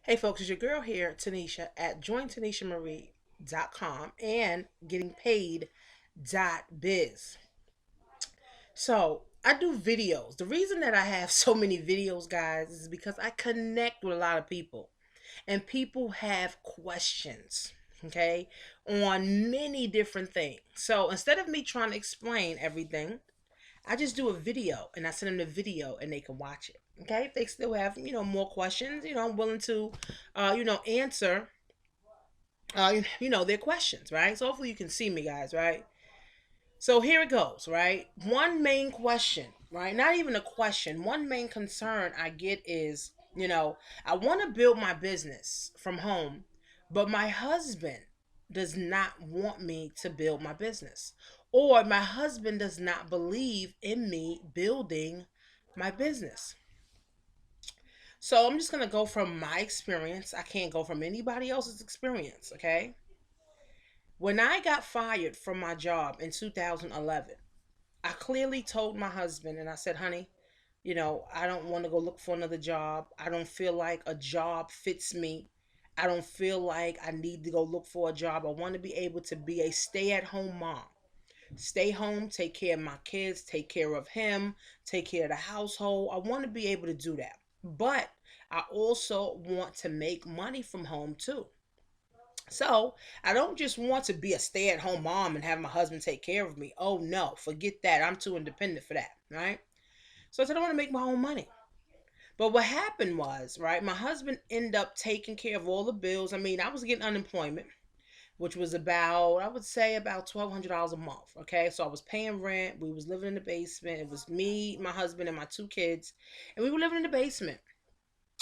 Hey folks, it's your girl here, Tanisha, at jointanishamarie.com and gettingpaid.biz. So I do videos. The reason that I have so many videos, guys, is because I connect with a lot of people and people have questions, okay, on many different things. So instead of me trying to explain everything, I just do a video and I send them the video and they can watch it. Okay, if they still have more questions, I'm willing to, answer, their questions, right? So hopefully you can see me, guys, right? So here it goes, right? One main question, right? Not even a question. One main concern I get is, I want to build my business from home, but my husband does not want me to build my business. Or my husband does not believe in me building my business. So I'm just going to go from my experience. I can't go from anybody else's experience, okay? When I got fired from my job in 2011, I clearly told my husband and I said, honey, I don't want to go look for another job. I don't feel like a job fits me. I don't feel like I need to go look for a job. I want to be able to be a stay at home mom. Stay home, take care of my kids, take care of him, take care of the household. I want to be able to do that. But I also want to make money from home too. So I don't just want to be a stay at home mom and have my husband take care of me. Oh no, forget that. I'm too independent for that, right? So I said, I want to make my own money. But what happened was, right, my husband ended up taking care of all the bills. I mean, I was getting unemployment, which was about, I would say, about $1,200 a month. Okay, so I was paying rent. We was living in the basement. It was me, my husband, and my two kids, and we were living in the basement.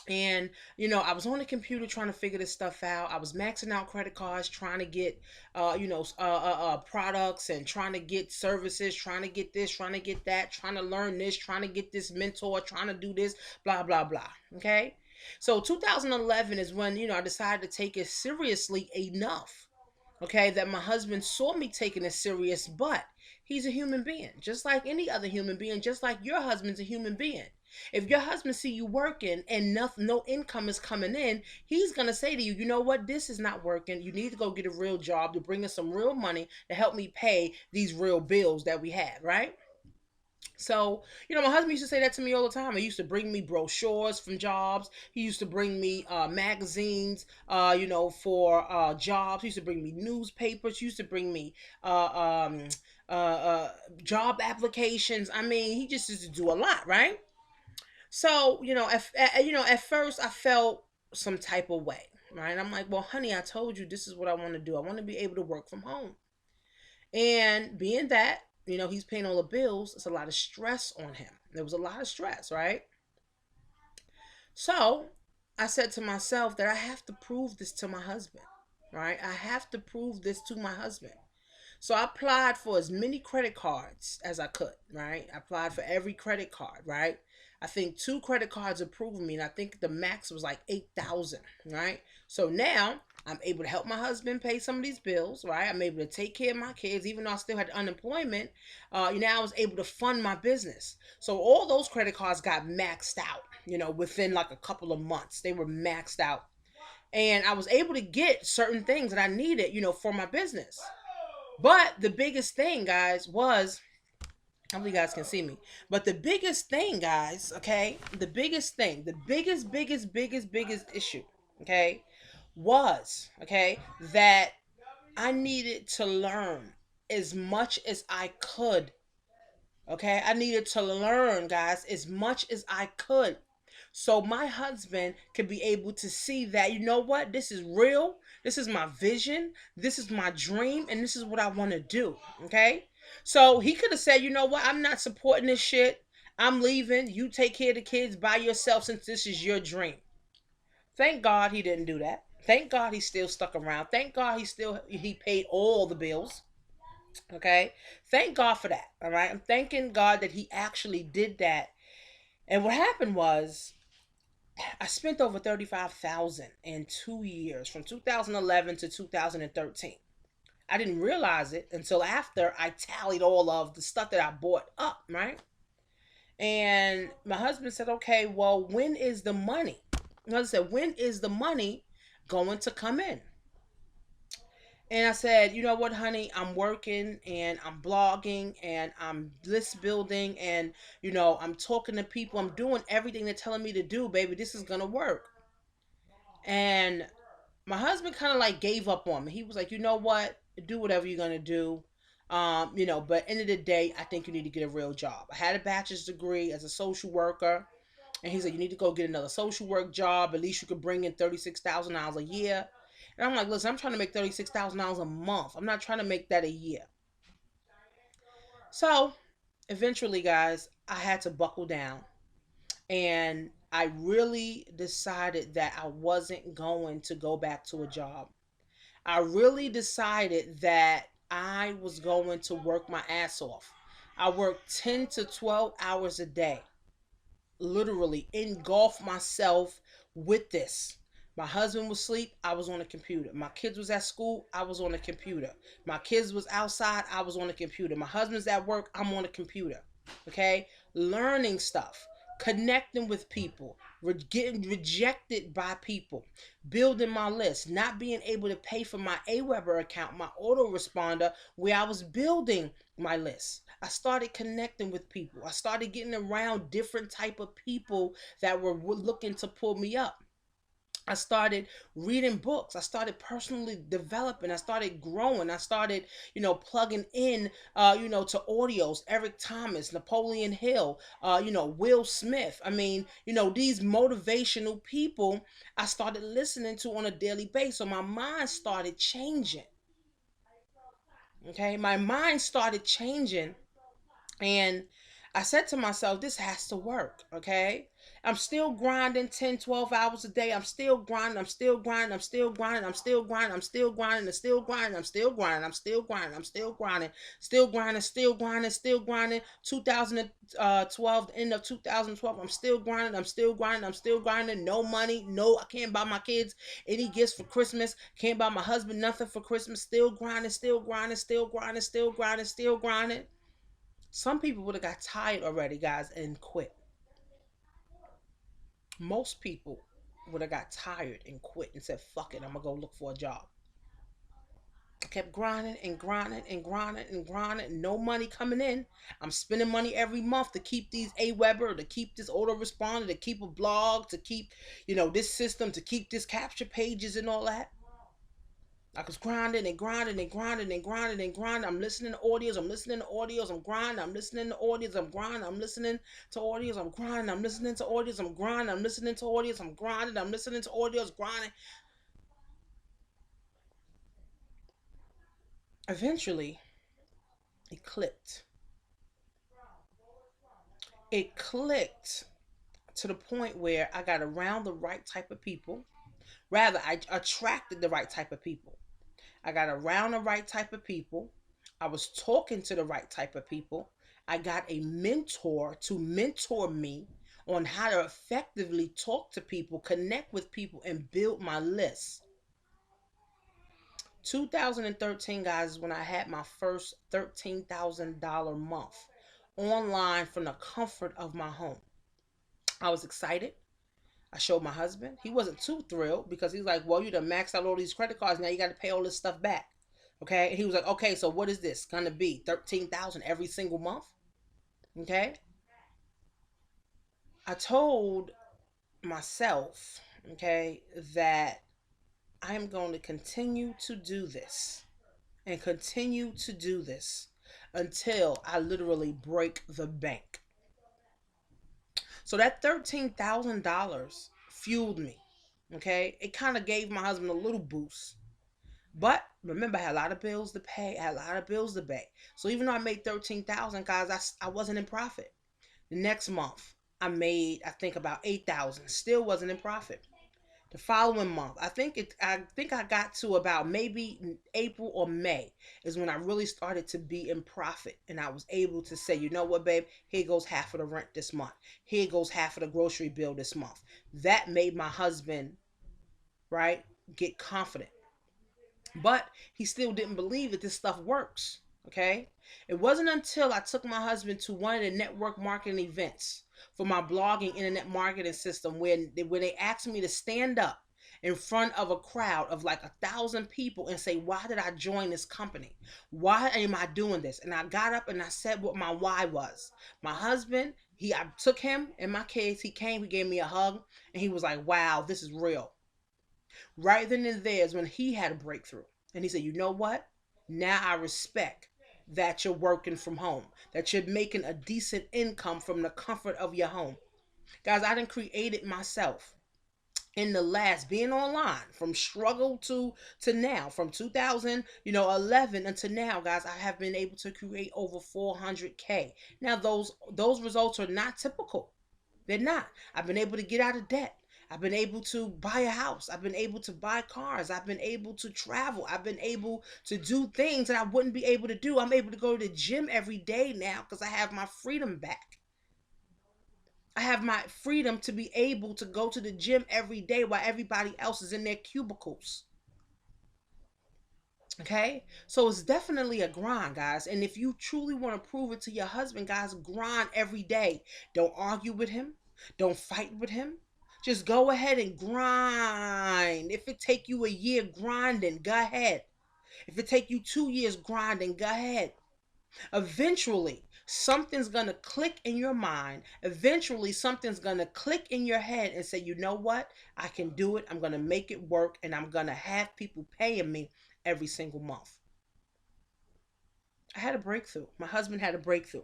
And I was on the computer trying to figure this stuff out. I was maxing out credit cards, trying to get products, and trying to get services, trying to get this, trying to get that, trying to learn this, trying to get this mentor, trying to do this, blah blah blah. Okay, so 2011 is when I decided to take it seriously enough, okay, that my husband saw me taking it serious. But he's a human being just like any other human being, just like your husband's a human being. If your husband see you working and no income is coming in, he's gonna say to you, you know what, this is not working. You need to go get a real job to bring us some real money to help me pay these real bills that we have, right? So, my husband used to say that to me all the time. He used to bring me brochures from jobs. He used to bring me magazines, for jobs. He used to bring me newspapers. He used to bring me job applications. I mean, he just used to do a lot, right? So, at first I felt some type of way, right? I'm like, well, honey, I told you this is what I want to do. I want to be able to work from home. And being that, he's paying all the bills, it's a lot of stress on him. There was a lot of stress, right? So I said to myself that I have to prove this to my husband, right? I have to prove this to my husband. So I applied for as many credit cards as I could, right? I applied for every credit card, right? I think two credit cards approved me, and I think the max was like 8,000, right? So now I'm able to help my husband pay some of these bills, right? I'm able to take care of my kids, even though I still had unemployment. I was able to fund my business. So all those credit cards got maxed out, within like a couple of months. They were maxed out. And I was able to get certain things that I needed, for my business. But the biggest thing, guys, was, hopefully you guys can see me. But the biggest thing, guys, okay, the biggest thing, the biggest issue, okay, was, okay, that I needed to learn as much as I could. Okay, I needed to learn, guys, as much as I could. So my husband could be able to see that, what, this is real. This is my vision. This is my dream. And this is what I want to do. Okay. So he could have said, you know what, I'm not supporting this shit. I'm leaving. You take care of the kids by yourself since this is your dream. Thank God he didn't do that. Thank God he still stuck around. Thank God he paid all the bills. Okay. Thank God for that. All right. I'm thanking God that he actually did that. And what happened was I spent over 35,000 in 2 years, from 2011 to 2013. I didn't realize it until after I tallied all of the stuff that I bought up, right? And my husband said, okay, well, when is the money? And I said, when is the money going to come in? And I said, you know what, honey, I'm working and I'm blogging and I'm list building and, I'm talking to people. I'm doing everything they're telling me to do, baby. This is going to work. And my husband kind of like gave up on me. He was like, you know what? Do whatever you're going to do. But end of the day, I think you need to get a real job. I had a bachelor's degree as a social worker. And he said, you need to go get another social work job. At least you could bring in $36,000 a year. And I'm like, listen, I'm trying to make $36,000 a month. I'm not trying to make that a year. So eventually, guys, I had to buckle down. And I really decided that I wasn't going to go back to a job. I really decided that I was going to work my ass off. I worked 10 to 12 hours a day, literally engulf myself with this. My husband was asleep, I was on the computer. My kids was at school, I was on the computer. My kids was outside, I was on the computer. My husband's at work, I'm on the computer. Okay? Learning stuff, connecting with people, getting rejected by people, building my list, not being able to pay for my Aweber account, my autoresponder, where I was building my list. I started connecting with people. I started getting around different type of people that were looking to pull me up. I started reading books. I started personally developing. I started growing. I started, plugging in, to audios, Eric Thomas, Napoleon Hill, Will Smith. I mean, these motivational people I started listening to on a daily basis. So my mind started changing. Okay. My mind started changing. And I said to myself, this has to work, okay? I'm still grinding 10, 12 hours a day. I'm still grinding. I'm still grinding. I'm still grinding. I'm still grinding. I'm still grinding. I'm still grinding. I'm still grinding. I'm still grinding. I'm still grinding. Still grinding. Still grinding. Still grinding. 2012, the end of 2012, I'm still grinding. I'm still grinding. I'm still grinding. No money. No, I can't buy my kids any gifts for Christmas. Can't buy my husband nothing for Christmas. Still grinding. Still grinding. Still grinding. Still grinding. Still grinding. Some people would have got tired already, guys, and quit. Most people would have got tired and quit and said, fuck it, I'm going to go look for a job. I kept grinding and grinding and grinding and grinding. No money coming in. I'm spending money every month to keep these Aweber, to keep this autoresponder, to keep a blog, to keep, this system, to keep this capture pages and all that. I was grinding and grinding and grinding and grinding and grinding. I'm listening to audios. I'm listening to audios. I'm grinding. I'm listening to audios. I'm grinding. I'm listening to audios. I'm grinding. I'm listening to audios. I'm grinding. I'm listening to audios. I'm grinding. I'm listening to audios. Grinding. Eventually, it clicked. It clicked to the point where I got around the right type of people. Rather, I attracted the right type of people. I got around the right type of people. I was talking to the right type of people. I got a mentor to mentor me on how to effectively talk to people, connect with people, and build my list. 2013, guys, is when I had my first $13,000 month online from the comfort of my home. I was excited. I showed my husband. He wasn't too thrilled because he's like, well, you done maxed out all these credit cards. Now you got to pay all this stuff back. Okay. And he was like, okay, so what is this going to be? 13,000 every single month. Okay. I told myself, okay, that I am going to continue to do this and continue to do this until I literally break the bank. So that $13,000 fueled me. Okay. It kind of gave my husband a little boost. But remember, I had a lot of bills to pay. I had a lot of bills to pay. So even though I made 13,000, guys, I wasn't in profit. The next month, I made, I think, about 8,000. Still wasn't in profit. The following month, I think I got to about maybe April or May is when I really started to be in profit, and I was able to say, you know what, babe, here goes half of the rent this month. Here goes half of the grocery bill this month. That made my husband, right, get confident. But he still didn't believe that this stuff works. Okay. It wasn't until I took my husband to one of the network marketing events for my blogging internet marketing system when they asked me to stand up in front of a crowd of like 1,000 people and say, why did I join this company? Why am I doing this? And I got up and I said what my why was. My husband, I took him and my kids. He came, he gave me a hug, and he was like, wow, this is real. Right then and there is when he had a breakthrough. And he said, you know what? Now I respect that you're working from home, that you're making a decent income from the comfort of your home. Guys, I didn't create it myself. In the last, being online from struggle to now, from 2011 until now, guys, I have been able to create over 400K. Now those results are not typical. They're not. I've been able to get out of debt. I've been able to buy a house. I've been able to buy cars. I've been able to travel. I've been able to do things that I wouldn't be able to do. I'm able to go to the gym every day now because I have my freedom back. I have my freedom to be able to go to the gym every day while everybody else is in their cubicles. Okay? So it's definitely a grind, guys. And if you truly want to prove it to your husband, guys, grind every day. Don't argue with him. Don't fight with him. Just go ahead and grind. If it take you a year grinding, go ahead. If it take you 2 years grinding, go ahead. Eventually, something's going to click in your mind. Eventually, something's going to click in your head and say, you know what? I can do it. I'm going to make it work, and I'm going to have people paying me every single month. I had a breakthrough. My husband had a breakthrough.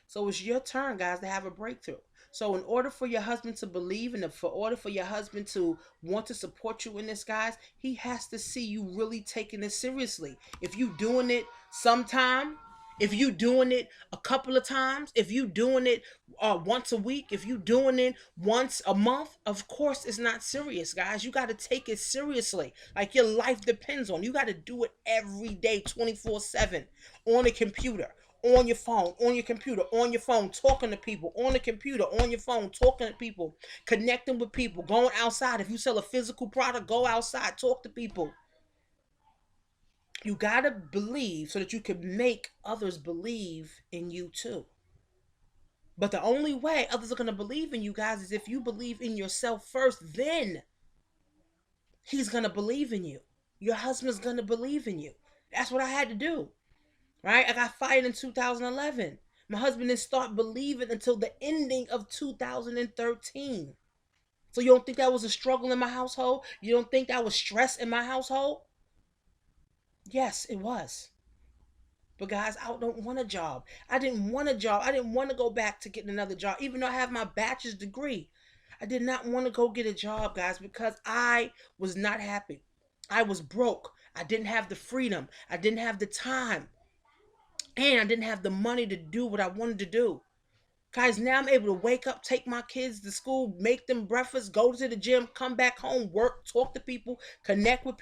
So it's your turn, guys, to have a breakthrough. So in order for your husband to believe and for order for your husband to want to support you in this, guys, he has to see you really taking it seriously. If you doing it sometime, if you doing it a couple of times, if you doing it once a week, if you doing it once a month, of course it's not serious, guys. You got to take it seriously. Like your life depends on it. You got to do it every day, 24/7 on a computer. On your phone, on your computer, on your phone, talking to people, on the computer, on your phone, talking to people, connecting with people, going outside. If you sell a physical product, go outside, talk to people. You got to believe so that you can make others believe in you too. But the only way others are going to believe in you, guys, is if you believe in yourself first. Then he's going to believe in you. Your husband's going to believe in you. That's what I had to do. Right? I got fired in 2011. My husband didn't start believing until the ending of 2013. So you don't think that was a struggle in my household? You don't think that was stress in my household? Yes, it was. But guys, I don't want a job. I didn't want a job. I didn't want to go back to getting another job, even though I have my bachelor's degree. I did not want to go get a job, guys, because I was not happy. I was broke. I didn't have the freedom. I didn't have the time. And I didn't have the money to do what I wanted to do. Guys, now I'm able to wake up, take my kids to school, make them breakfast, go to the gym, come back home, work, talk to people, connect with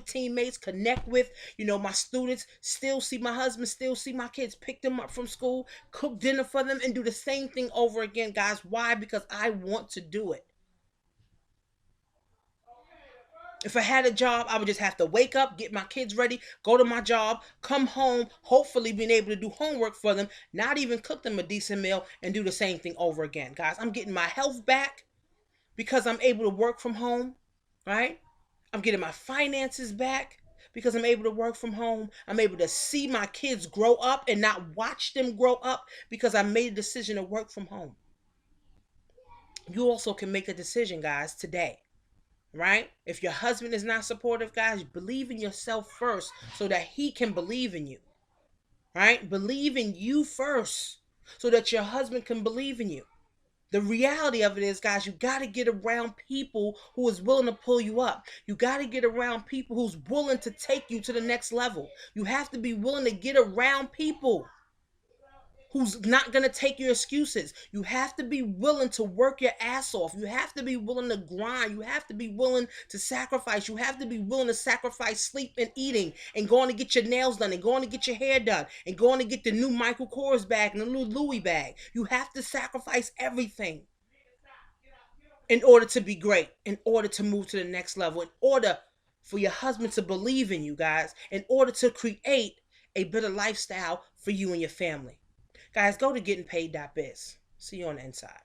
teammates, connect with, my students, still see my husband, still see my kids, pick them up from school, cook dinner for them, and do the same thing over again, guys. Why? Because I want to do it. If I had a job, I would just have to wake up, get my kids ready, go to my job, come home, hopefully being able to do homework for them, not even cook them a decent meal, and do the same thing over again. Guys, I'm getting my health back because I'm able to work from home, right? I'm getting my finances back because I'm able to work from home. I'm able to see my kids grow up and not watch them grow up because I made a decision to work from home. You also can make a decision, guys, today. Right? If your husband is not supportive, guys, believe in yourself first so that he can believe in you. Right? Believe in you first so that your husband can believe in you. The reality of it is, guys, you got to get around people who is willing to pull you up. You got to get around people who's willing to take you to the next level. You have to be willing to get around people who's not going to take your excuses. You have to be willing to work your ass off. You have to be willing to grind. You have to be willing to sacrifice. You have to be willing to sacrifice sleep and eating and going to get your nails done and going to get your hair done and going to get the new Michael Kors bag and the new Louis bag. You have to sacrifice everything in order to be great, in order to move to the next level, in order for your husband to believe in you, guys, in order to create a better lifestyle for you and your family. Guys, go to gettingpaid.biz. See you on the inside.